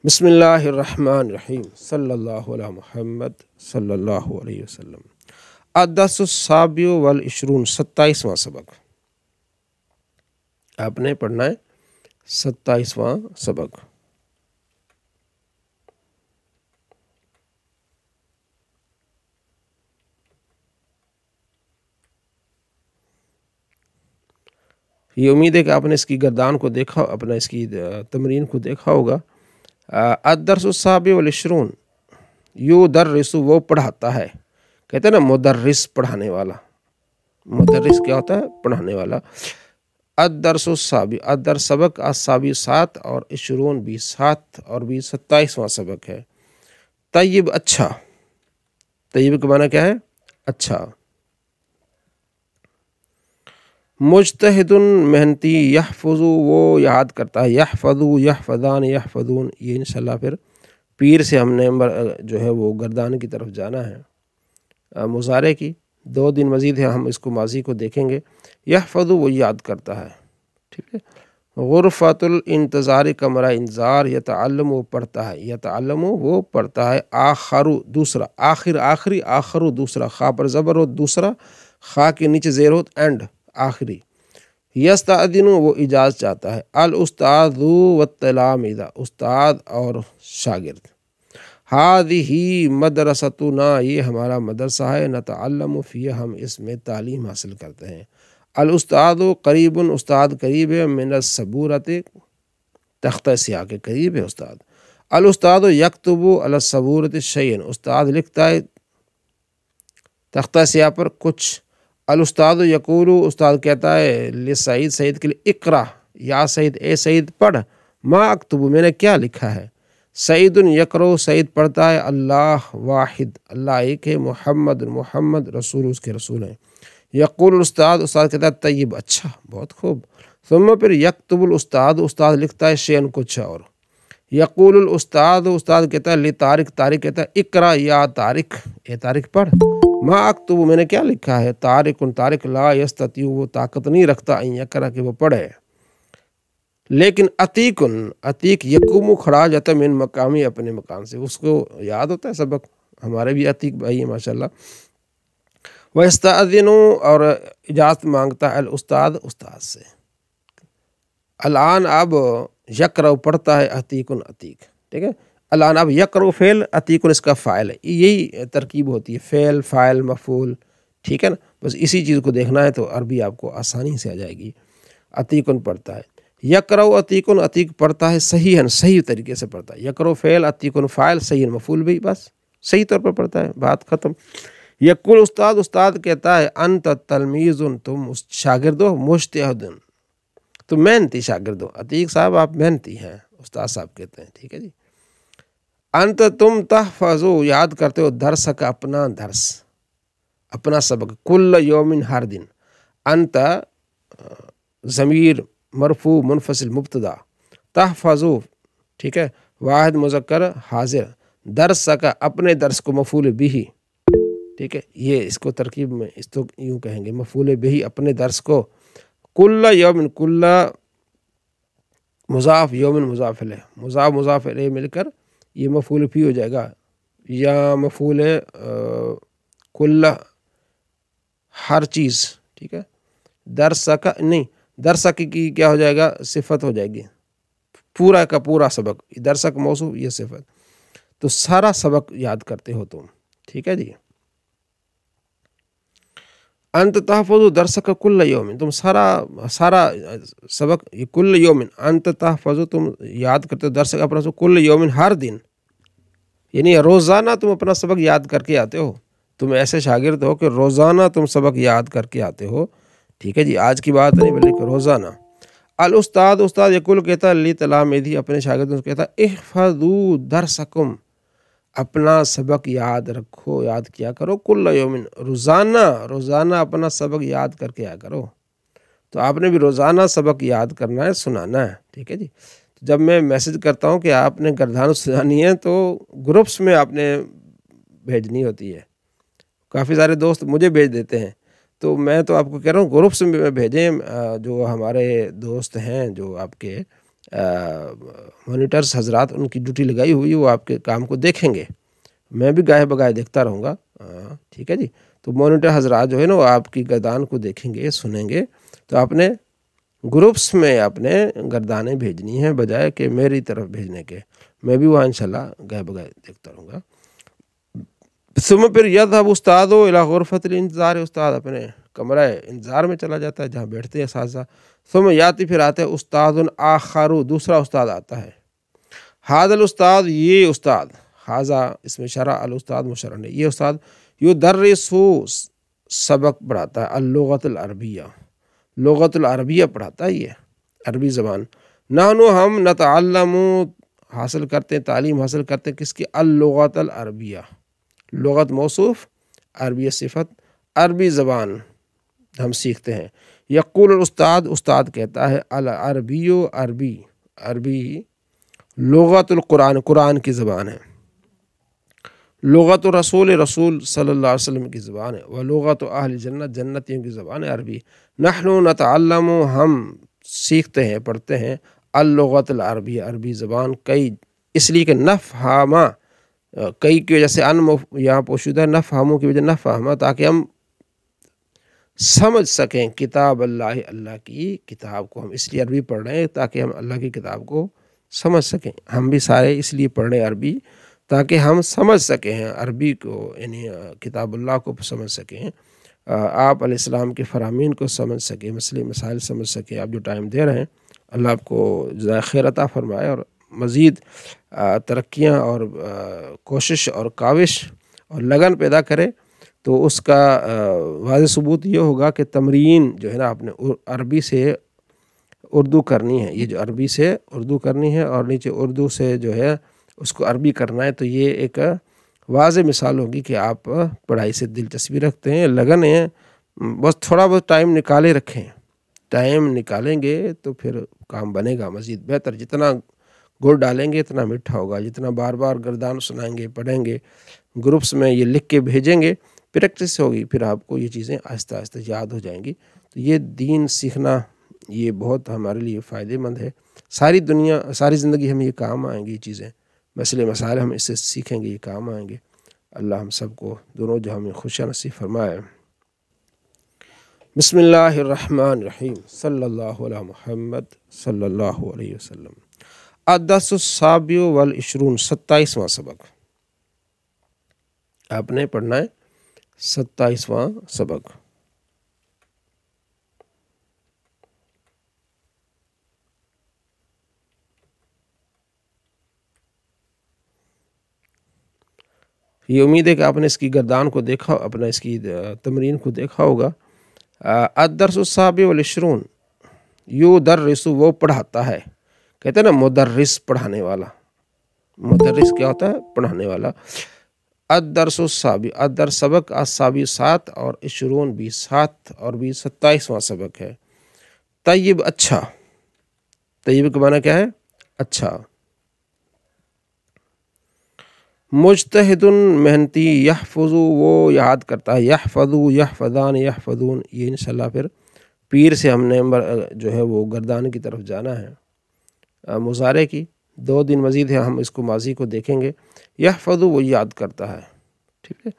بسم اللہ الرحمن الرحیم صلی اللہ علیہ محمد صلی اللہ علیہ وسلم۔ الدرس السابع والعشرون، 27واں سبق۔ آپ نے پڑھنا ہے 27واں سبق۔ یہ امید ہے کہ آپ نے اس کی گردان کو دیکھا، اپنا اس کی تمرین کو دیکھا ہوگا۔ الدرس السابع والعشرون، یدرس وہ پڑھاتا ہے، کہتے ہیں نا مدرس پڑھانے والا۔ مدرس کیا ہوتا ہے؟ پڑھانے والا۔ الدرس السابع، الدرس سبق، السابع 7 اور 20 20 7 اور 20 27واں سبق ہے۔ طیب اچھا، طیب کا معنی کیا ہے؟ اچھا۔ مجتہد محنتی، یحفظ وہ یاد کرتا ہے، یحفظ یحفظان یحفظون، یہ انشاءاللہ پھر پیر سے ہم نے جو ہے وہ گردان کی طرف جانا ہے۔ مضارع کی 2 دن مزید ہے، ہم اس کو ماضی کو دیکھیں گے۔ یحفظ وہ یاد کرتا ہے، ٹھیک ہے۔ غرفۃ الانتظار کمرہ انتظار، یتعلم وہ پڑھتا ہے، یتعلم وہ پڑھتا ہے۔ آخر دوسرا، آخر آخری، آخر دوسرا، خا پر زبر ہو دوسرا، خا کے نیچے زیر ہو اینڈ آخری۔ یستأذن وہ اجازت چاہتا ہے۔ الاستاذ والتلامذہ، استاد اور شاگرد۔ ہذہ مدرستنا، یہ ہمارا مدرسہ ہے، نتعلم فیہ، ہم اس میں تعلیم حاصل کرتے ہیں۔ الاستاذ قریب، استاد قریب ہے، من السبورۃ، تختہ سیاہ کے قریب ہے استاد۔ الاستاذ یکتب علی السبورۃ شیئا، استاد لکھتا ہے تختہ سیاہ پر کچھ۔ الاستاذ یقول، استاد کہتا ہے لسعید، سعید کے لیے، اقرا یا سعید، اے سعید پڑھ، ما اکتب، میں نے کیا لکھا ہے۔ سعید یقرأ، سعید پڑھتا ہے، اللہ واحد، اللہ ایک ہے، محمد محمد رسول، اس کے رسول ہیں۔ یقول الاستاذ، استاد کہتا ہے طیب اچھا، بہت خوب۔ ثم پھر یکتب الاستاذ، استاد لکھتا ہے شیئا کچھ اور۔ یقول الاستاذ، استاد کہتا ہے لطارق، طارق کہتا ہے اقرا یا طارق، اے طارق پڑھ۔ ما اکتب، میں نے کیا لکھا ہے۔ طارق، طارق لا یستطیع، وہ طاقت نہیں رکھتا ان یقرأ کہ وہ پڑھے۔ لیکن عتیق، عتیق یقوم، کھڑا جاتا ہے من مقامی، اپنے مکان سے، اس کو یاد ہوتا ہے سبق، ہمارے بھی عتیق بھائی ہیں ماشاءاللہ۔ ویستأذن، اور اجازت مانگتا ہے، الاستاذ، استاد سے۔ الان اب یقرأ پڑھتا ہے، عتیق، عتیق، ٹھیک ہے۔ الان اب یقرأ فعل، عتیق اس کا فاعل ہے، یہی ترکیب ہوتی ہے، فعل فاعل مفعول، ٹھیک ہے نا۔ بس اسی چیز کو دیکھنا ہے تو عربی آپ کو آسانی سے آ جائے گی۔ عتیق پڑھتا ہے، یقرأ عتیق، عتیق پڑھتا ہے صحیحاً، صحیح طریقے سے پڑھتا ہے۔ یقرأ فعل، عتیق فاعل، صحیح مفعول بھی، بس صحیح طور پر پڑھتا ہے، بات ختم۔ یقول استاد، استاد کہتا ہے انت تلمیذ، تم شاگرد ہو، مجتہد، تم محنتی شاگرد ہو۔ عتیق صاحب آپ محنتی ہیں، استاد صاحب کہتے ہیں، ٹھیک ہے جی۔ انت تم تحفظ، یاد کرتے ہو، درس کا اپنا درس، اپنا سبق، کل یوم ہر دن۔ انت ضمیر مرفوع منفصل مبتدا، تحفظ، ٹھیک ہے، واحد مذکر حاضر، درس کا اپنے درس کو مفعول بھی، ٹھیک ہے، یہ اس کو ترکیب میں اس تو یوں کہیں گے، مفعول بھی اپنے درس کو۔ کل یوم، کل مضاف، یوم مضاف الیہ، مضاف مضاف الیہ مل کر یہ مفعول بھی ہو جائے گا، یا مفعول کل ہر چیز، ٹھیک ہے۔ درس کا نہیں، درس کی کیا ہو جائے گا؟ صفت ہو جائے گی، پورا کا پورا سبق، درس کا موصوف، یہ صفت، تو سارا سبق یاد کرتے ہو تم، ٹھیک ہے جی۔ انت تحفظ درس کا کل یوم، تم سارا سبق، یہ کل یوم، انت تحفظ، تم یاد کرتے ہو، درس کا اپنا سبق، کل یوم ہر دن، یعنی روزانہ تم اپنا سبق یاد کر کے آتے ہو، تم ایسے شاگرد ہو کہ روزانہ تم سبق یاد کر کے آتے ہو، ٹھیک ہے جی، آج کی بات نہیں بلکہ روزانہ۔ الاستاذ، استاد یقول کہتا ہے لتلامذہ، اپنے شاگردوں سے کہتا ہے احفظوا درسکم، اپنا سبق یاد رکھو، یاد کیا کرو، کل یوم، روزانہ اپنا سبق یاد کر کے آیا کرو۔ تو آپ نے بھی روزانہ سبق یاد کرنا ہے، سنانا ہے، ٹھیک ہے جی۔ جب میں میسج کرتا ہوں کہ آپ نے گردان سنانی ہے تو گروپس میں آپ نے بھیجنی ہوتی ہے، کافی سارے دوست مجھے بھیج دیتے ہیں، تو میں تو آپ کو کہہ رہا ہوں گروپس میں بھیجیں، جو ہمارے دوست ہیں جو آپ کے مانیٹرز حضرات ان کی ڈیوٹی لگائی ہوئی، وہ آپ کے کام کو دیکھیں گے، میں بھی گاہے بگاہے دیکھتا رہوں گا، ٹھیک ہے جی۔ تو مانیٹر حضرات جو ہے نا وہ آپ کی گردان کو دیکھیں گے، سنیں گے، تو اپنے گروپس میں اپنے گردانیں بھیجنی ہیں بجائے کہ میری طرف بھیجنے کے، میں بھی وہاں انشاءاللہ گاہے بگاہے دیکھتا رہوں گا۔ پھر یذهب استاد الى غرفۃ الانتظار، استاد اپنے کمرہ انتظار میں چلا جاتا ہے جہاں بیٹھتے ہیں اساتذہ۔ ثم یاتی، پھر آتے ہیں استاد آخر، دوسرا استاد آتا ہے۔ ھذا الاستاد، یہ استاد، ھذا اس میں اشارہ، الاستاد مشرع ہے، یہ استاد یدرس سبق پڑھاتا ہے، اللغۃ العربیہ، لغت العربیہ پڑھاتا ہے، یہ عربی زبان۔ نحن، ہم، نتعلم، حاصل کرتے ہیں، تعلیم حاصل کرتے ہیں کس کی؟ اللغۃ العربیہ، لغت موصوف، عربیہ صفت، عربی زبان ہم سیکھتے ہیں۔ یقول الاستاد، استاد کہتا ہے، العربی، عربی، عربی لغت القرآن، قرآن کی زبان ہے، لغت رسول، رسول صلی اللہ علیہ وسلم کی زبان ہے، ولغت اہل جنت، جنتیوں کی زبان ہے عربی۔ نحن نتعلم، ہم سیکھتے ہیں، پڑھتے ہیں، اللغت العربیہ، عربی زبان، کئی اس لیے کہ نفہمہ، کئی کی وجہ سے ان یہاں پوشیدہ، نفہموں کی وجہ نفہمہ، تاکہ ہم سمجھ سکیں کتاب اللہ، اللہ کی کتاب کو۔ ہم اس لیے عربی پڑھ رہے ہیں تاکہ ہم اللہ کی کتاب کو سمجھ سکیں۔ ہم بھی سارے اس لیے پڑھ رہے ہیں عربی تاکہ ہم سمجھ سکیں عربی کو، یعنی کتاب اللہ کو سمجھ سکیں، آپ علیہ السلام کے فرامین کو سمجھ سکیں، مسئلے مسائل سمجھ سکیں۔ آپ جو ٹائم دے رہے ہیں اللہ آپ کو جزائے خیر عطا فرمائے، اور مزید ترقیاں اور کوشش اور کاوش اور لگن پیدا کرے۔ تو اس کا واضح ثبوت یہ ہوگا کہ تمرین جو ہے نا آپ نے عربی سے اردو کرنی ہے، یہ جو عربی سے اردو کرنی ہے اور نیچے اردو سے جو ہے اس کو عربی کرنا ہے، تو یہ ایک واضح مثال ہوگی کہ آپ پڑھائی سے دلچسپی رکھتے ہیں، لگن ہیں، بس تھوڑا بہت ٹائم نکالے رکھیں، ٹائم نکالیں گے تو پھر کام بنے گا مزید بہتر۔ جتنا گڑ ڈالیں گے اتنا میٹھا ہوگا، جتنا بار بار گردان سنائیں گے، پڑھیں گے، گروپس میں یہ لکھ کے بھیجیں گے، پریکٹس ہوگی، پھر آپ کو یہ چیزیں آہستہ آہستہ یاد ہو جائیں گی۔ تو یہ دین سیکھنا یہ بہت ہمارے لیے فائدہ مند ہے، ساری دنیا، ساری زندگی ہمیں یہ کام آئیں گی، یہ چیزیں، مسئلے مسائل ہم اس سے سیکھیں گے، یہ کام آئیں گے۔ اللہ ہم سب کو دونوں جہاں میں خوشیاں نصیب فرمائے۔ بسم اللہ الرحمن الرحیم، صلی اللہ علی محمد صلی اللہ علیہ وسلم۔ الدرس السابع والعشرون، 27واں سبق، آپ نے پڑھنا ہے 27واں سبق۔ یہ امید ہے کہ آپ نے اس کی گردان کو دیکھا، اپنا اس کی تمرین کو دیکھا ہوگا۔ الدرس السابع والعشرون، یدرس، وہ پڑھاتا ہے، کہتے ہیں نا مدرس، پڑھانے والا، مدرس کیا ہوتا ہے؟ پڑھانے والا۔ الدرس السابع، الدرس سبق، السابع 7 اور 20 20، 7 اور 20 27واں سبق ہے۔ طیب، اچھا، طیب کا معنی کیا ہے؟ اچھا۔ مجتہد، محنتی، یحفظ، وہ یاد کرتا ہے، یحفظ، یحفظان، یحفظون، یہ انشاءاللہ پھر پیر سے ہم نے جو ہے وہ گردان کی طرف جانا ہے، مضارع کی 2 دن مزید ہے، ہم اس کو ماضی کو دیکھیں گے۔ یحفظ، وہ یاد کرتا ہے، ٹھیک ہے۔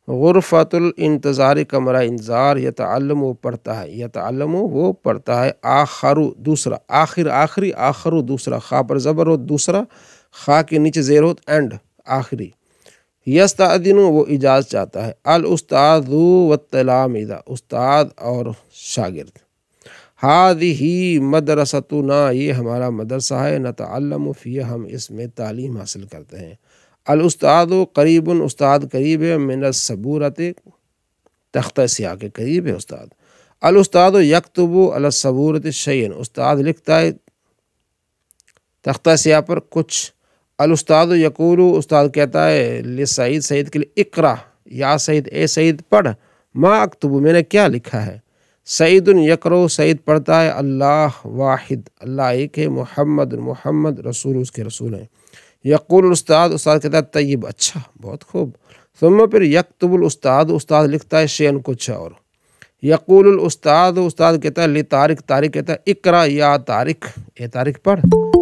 غرفۃ الانتظار، کمرہ انتظار، یتعلم، وہ پڑھتا ہے، یتعلم، وہ پڑھتا ہے، آخر، دوسرا، آخر، آخری، آخر، دوسرا، خا پر زبر ہو، دوسرا، خا کے نیچے زیر ہو، اینڈ، آخری۔ یستأذن، وہ اجازت چاہتا ہے، الاستاذ والتلامذہ، استاد اور شاگرد۔ ہذہ مدرستنا، یہ ہمارا مدرسہ ہے، نتعلم فیہا، ہم اس میں تعلیم حاصل کرتے ہیں۔ الاستاذ قریب، استاد قریب ہے، من السبورۃ، تختہ سیاہ کے قریب ہے استاد۔ الاستاذ یکتب علی السبورۃ شیئا، استاد لکھتا ہے تختہ سیاہ پر کچھ۔ الاستاذ یقول، استاد کہتا ہے لسعید، سعید کے لیے، اقرا، یا سعید، اے سعید پڑھ، ما اکتب، میں نے کیا لکھا ہے۔ سعید یقرأ، سعید پڑھتا ہے، اللہ واحد، اللہ ایک ہے، محمد، محمد رسول، اس کے رسول ہیں۔ یقول الاستاذ، استاد کہتا ہے طیب، اچھا، بہت خوب۔ ثم، پھر یکتب الاستاذ، استاد لکھتا ہے شیئن، کچھ اور۔ یقول الاستاذ، استاد کہتا ہے لطارق، طارق کہتا ہے اقرا یا طارق، اے طارق پڑھ۔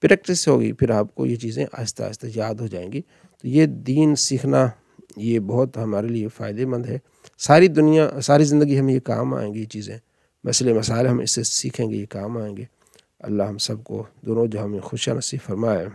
پریکٹس ہوگی پھر آپ کو یہ چیزیں آہستہ آہستہ یاد ہو جائیں گی۔ تو یہ دین سیکھنا یہ بہت ہمارے لیے فائدہ مند ہے، ساری زندگی ہمیں یہ کام آئیں گی، یہ چیزیں مسئلے مسائل ہم اس سے سیکھیں گے، یہ کام آئیں گے۔ اللہ ہم سب کو دونوں جہاں میں خوشیاں نصیب فرمائے۔